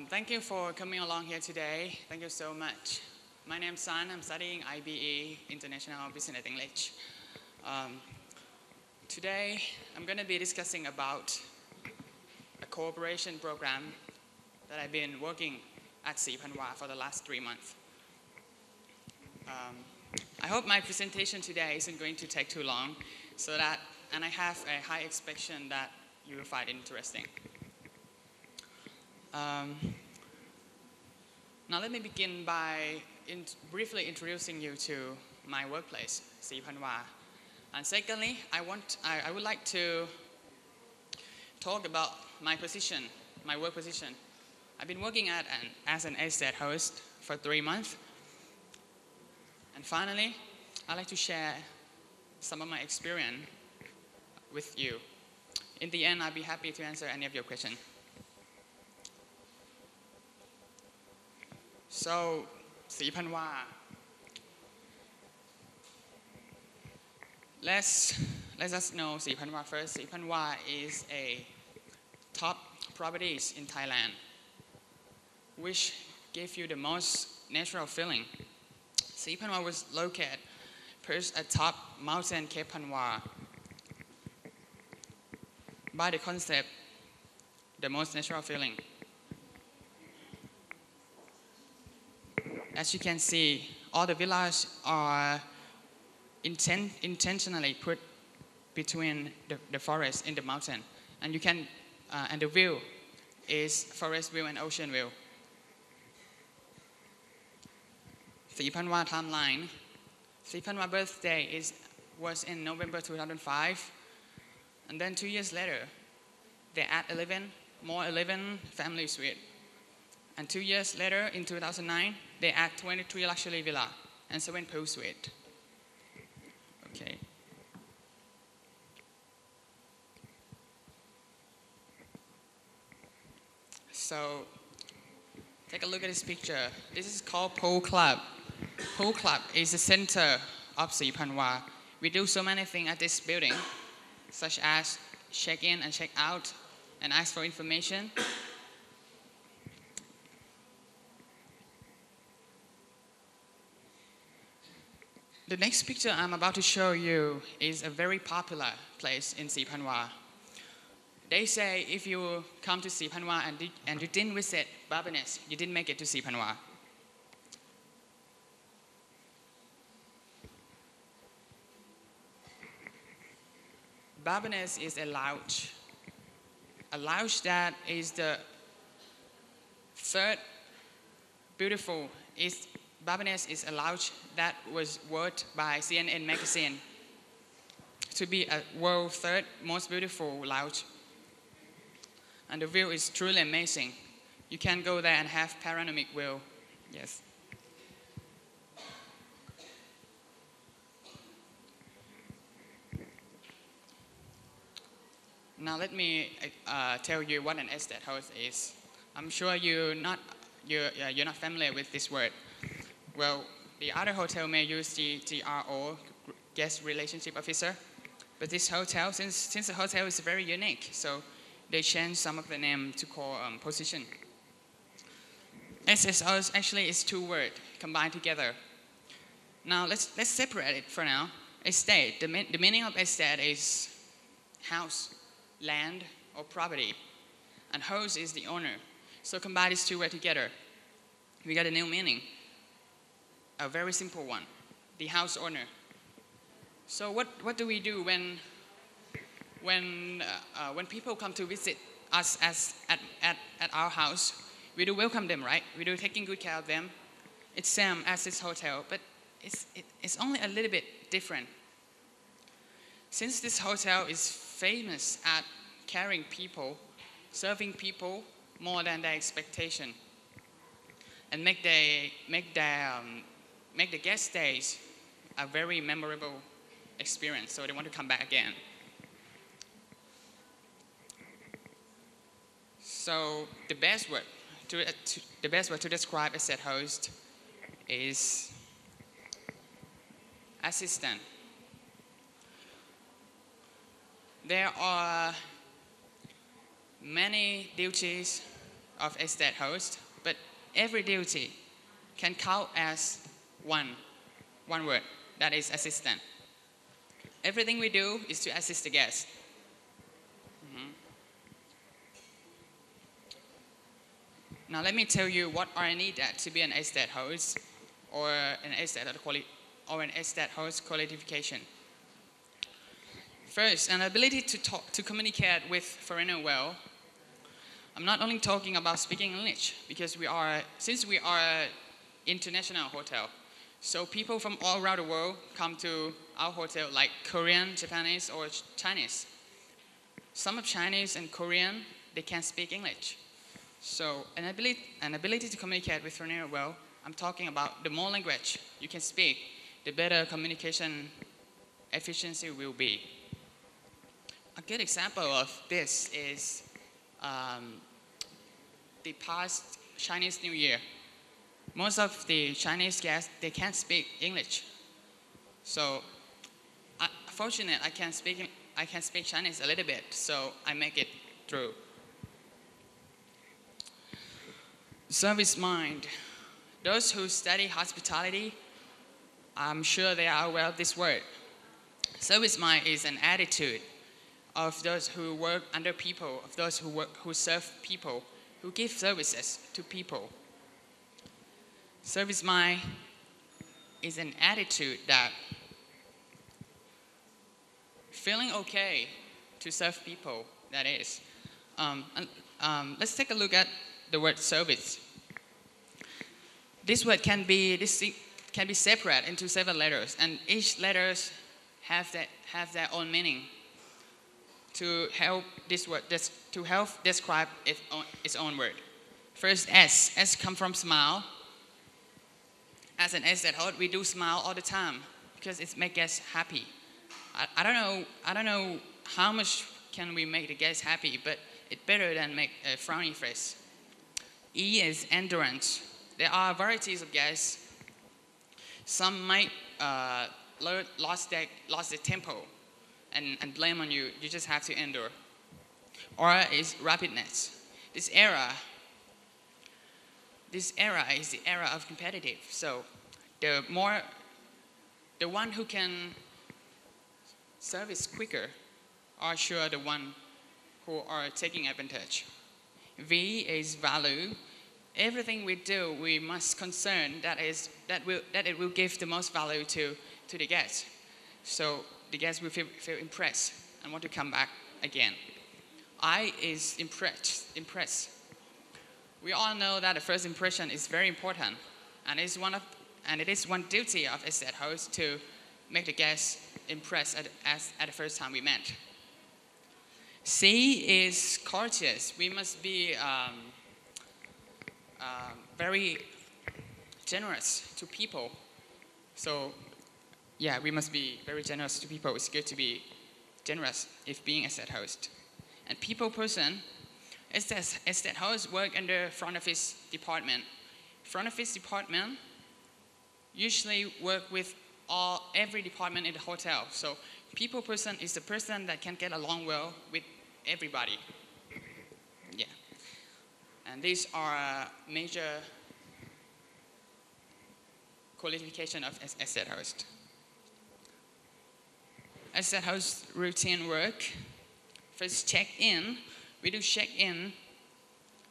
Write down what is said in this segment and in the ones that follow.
Thank you for coming along here today. Thank you so much. My name's San. I'm studying IBE, International Business English. Um, Today, I'm going to be discussing about a cooperation program that I've been working at Sipanhua for the last 3 months. I hope my presentation today isn't going to take too long, and I have a high expectation that you will find it interesting. Now let me begin by briefly introducing you to my workplace, Sipanhua. And secondly, I would like to talk about my position, my work position. I've been working as an estate host for 3 months. And finally, I'd like to share some of my experience with you. In the end, I'll be happy to answer any of your questions. So, Sipanhua. Let's us know Sipanhua first. Sipanhua is a top properties in Thailand, which give you the most natural feeling. Sipanhua was located perched atop mountain Cape Phanwa by the concept, the most natural feeling. As you can see, all the villas are intentionally put between the forest in the mountain, and and the view is forest view and ocean view. Sipanhua timeline. Sipanhua birthday was in November 2005, and then 2 years later, they add 11 family suite. And 2 years later, in 2009, they add 23 luxury villa and 7 pool suite. Okay. So, take a look at this picture. This is called Pool Club. Pool Club is the center of Sipanhua. We do so many things at this building, such as check in and check out and ask for information. The next picture I'm about to show you is a very popular place in Sipanhua. They say if you come to Sipanhua and you didn't visit Barbanes, you didn't make it to Sipanhua. Barbanes is a lounge that is the third beautiful. Barbanes is a lounge that was voted by CNN magazine to be a world's third most beautiful lounge. And the view is truly amazing. You can go there and have panoramic view. Yes. Now let me tell you what an estate house is. I'm sure you're not familiar with this word. Well, the other hotel may use the GRO, Guest Relationship Officer, but this hotel, since the hotel is very unique, so they changed some of the name to call position. SSO actually is 2 words combined together. Now let's separate it for now. Estate, the meaning of estate is house, land, or property, and host is the owner. So combine these 2 words together, we got a new meaning. A very simple one, the house owner. So what do we do when people come to visit us at our house? We do welcome them, right? We do taking good care of them. It's same as this hotel, but it's only a little bit different. Since this hotel is famous at caring people, serving people more than their expectation, and make the guest stays a very memorable experience, so they want to come back again. So the best word to describe estate host is assistant. There are many duties of estate host, but every duty can count as one word, that is assistant. Everything we do is to assist the guest. Now let me tell you what are needed to be an estate host or an estate host qualification. First, an ability to communicate with foreigner well. I'm not only talking about speaking English, because since we are an international hotel, so people from all around the world come to our hotel, like Korean, Japanese, or Chinese. Some of Chinese and Korean, they can speak English. So an ability to communicate with foreigner well, I'm talking about the more language you can speak, the better communication efficiency will be. A good example of this is the past Chinese New Year. Most of the Chinese guests, they can't speak English. So, fortunately, I can speak Chinese a little bit, so I make it through. Service mind. Those who study hospitality, I'm sure they are aware of this word. Service mind is an attitude of those who work under people, of those who serve people, who give services to people. Service mind is an attitude that feeling okay to serve people, that is. Let's take a look at the word service. This word can be separated into several letters, and each letters have their own meaning. To help describe its own word. First, S. S comes from smile. As an estate host, we do smile all the time because it makes guests happy. I don't know how much can we make the guests happy, but it's better than make a frowny face. E is endurance. There are varieties of guests. Some might lost their tempo and blame on you. You just have to endure. R is rapidness. This era is the era of competitive. So the one who can service quicker are sure the one who are taking advantage. V is value. Everything we do, we must concern that it will give the most value to the guest. So the guests will feel impressed and want to come back again. I is impress. We all know that the first impression is very important, and it is one duty of estate host to make the guests impressed at the first time we met. C is courteous. We must be very generous to people. So, yeah, we must be very generous to people. It's good to be generous if being estate host. And people person, estate hosts work under front office department. Front office department usually work with every department in the hotel. So people person is the person that can get along well with everybody. Yeah. And these are major qualification of estate host. Estate host routine work. First, check-in. We do check-in.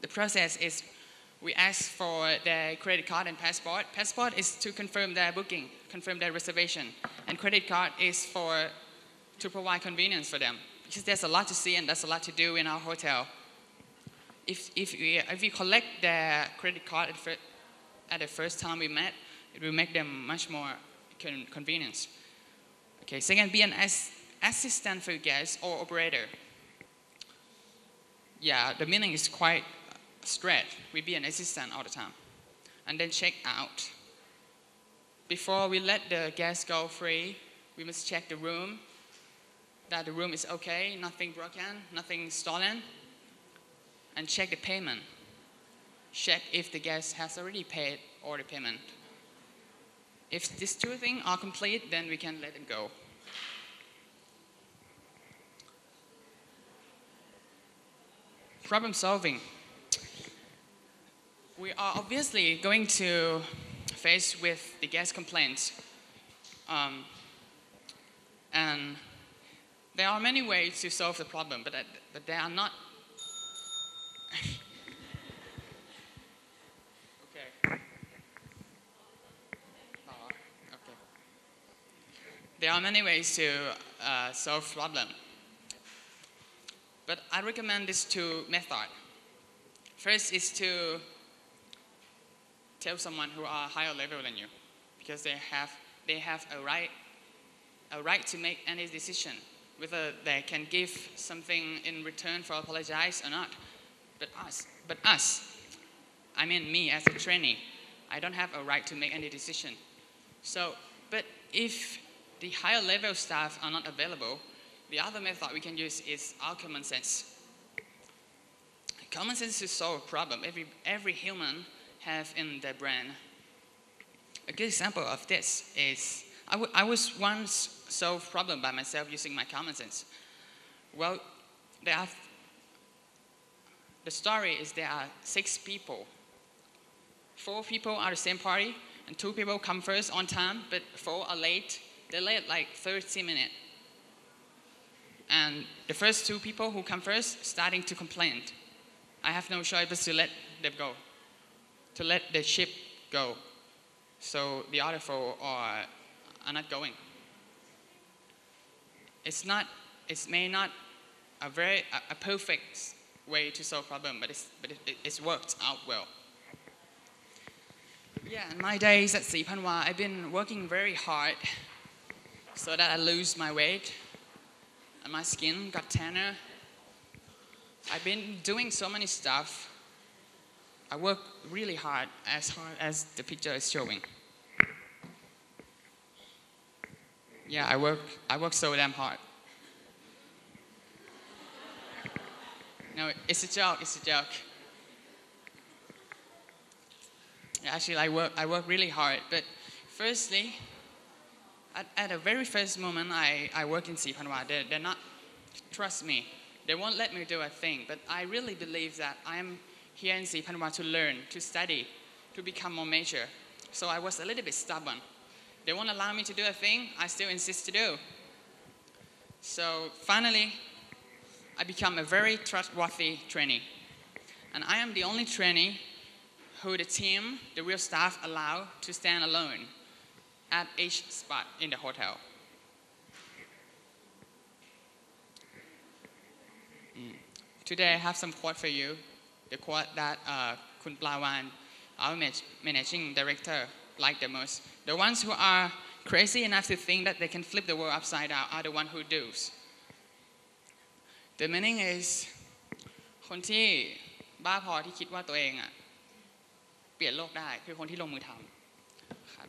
The process is we ask for their credit card and passport. Passport is to confirm their booking, confirm their reservation. And credit card is to provide convenience for them. Because there's a lot to see and there's a lot to do in our hotel. If we collect their credit card at the first time we met, it will make them much more convenience. Okay, second, be an assistant for guests or operator. Yeah, the meaning is quite straight. We be an assistant all the time. And then check out. Before we let the guests go free, we must check the room, that the room is okay, nothing broken, nothing stolen, and check the payment. Check if the guest has already paid all the payment. If these two things are complete, then we can let them go. Problem solving. We are obviously going to face with the guest complaints. And there are many ways to solve the problem, but they are not. Okay. Okay. There are many ways to solve problem, but I recommend these two methods. First is to tell someone who are higher level than you, because they have a right to make any decision, whether they can give something in return for apologize or not. But us, I mean me as a trainee, I don't have a right to make any decision. So, but if the higher level staff are not available, the other method we can use is our common sense. Common sense to solve a problem. Every human have in their brain. A good example of this is I was once solve problem by myself using my common sense. Well, the story is there are 6 people. 4 people are the same party, and 2 people come first on time, but 4 are late. They're late like 30 minutes. And the first 2 people who come first starting to complain. I have no choice but to let them go, to let the ship go. So the other 4 are not going. It may not a perfect way to solve problem, but it's worked out well. Yeah, in my days at Sĩ Phan Hoa, I've been working very hard so that I lose my weight and my skin got tanner. I've been doing so many stuff. I work really hard as the picture is showing. Yeah, I work so damn hard. No, it's a joke, it's a joke. Yeah, actually, I work really hard, but firstly, at the very first moment I work in Sĩ Phan Hoa, they're not, trust me, they won't let me do a thing, but I really believe that I'm here in Sĩ Phan Hoa to learn, to study, to become more mature. So I was a little bit stubborn. They won't allow me to do a thing, I still insist to do. So finally, I become a very trustworthy trainee. And I am the only trainee who the team, the real staff, allow to stand alone at each spot in the hotel. Today I have some quote for you. The quote that Khun Plawan, our managing director, liked the most. The ones who are crazy enough to think that they can flip the world upside down are the ones who do. The meaning is คนที่บ้าพอที่คิดว่าตัวเองเปลี่ยนโลกได้คือคนที่ลงมือทำครับ